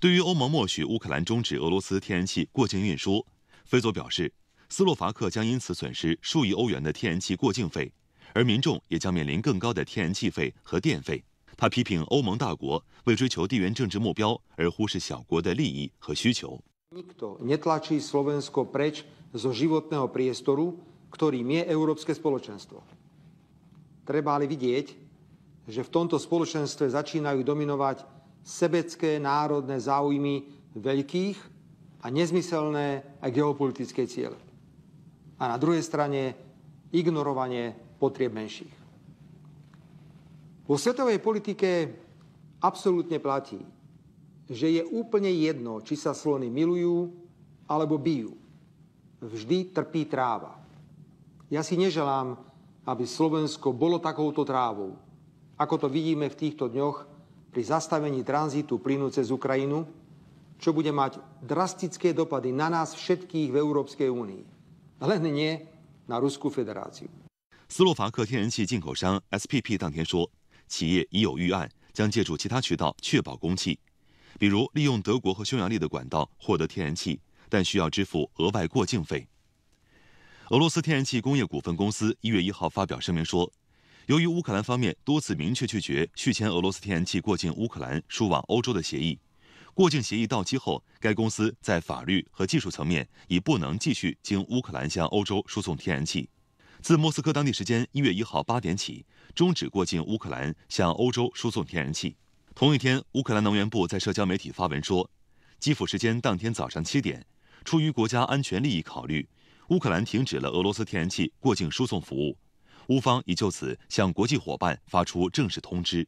对于欧盟默许乌克兰终止俄罗斯天然气过境运输，菲佐表示，斯洛伐克将因此损失数亿欧元的天然气过境费，而民众也将面临更高的天然气费和电费。他批评欧盟大国为追求地缘政治目标而忽视小国的利益和需求。Nikto netlačí Slovensko preč zo životného priestoru, ktorým je Európske spoločenstvo. Treba ale vidieť, že v tomto spoločenstve začínajú dominovať sebecké národné záujmy veľkých a nezmyselné aj geopolitické ciele. A na druhej strane ignorovanie potrieb menších. Vo svetovej politike absolútne platí, že je úplne jedno, či sa slony milujú alebo bijú. Vždy trpí tráva. Ja si neželám, aby Slovensko bolo takouto trávou, ako to vidíme v týchto dňoch pri zastavení tranzitu plynu cez Ukrajinu, čo bude mať drastické dopady na nás všetkých v Európskej únii, len nie na Ruskú federáciu。斯洛伐克天然气进口商 SPP 当天说，企业已有预案，将借助其他渠道确保供气，比如利用德国和匈牙利的管道获得天然气，但需要支付额外过境费。俄罗斯天然气工业股份公司1月1号发表声明说，由于乌克兰方面多次明确拒绝续签俄罗斯天然气过境乌克兰输往欧洲的协议，过境协议到期后，该公司在法律和技术层面已不能继续经乌克兰向欧洲输送天然气。自莫斯科当地时间1月1号8点起，终止过境乌克兰向欧洲输送天然气。同一天，乌克兰能源部在社交媒体发文说，基辅时间当天早上7点，出于国家安全利益考虑，乌克兰停止了俄罗斯天然气过境输送服务。乌方已就此向国际伙伴发出正式通知。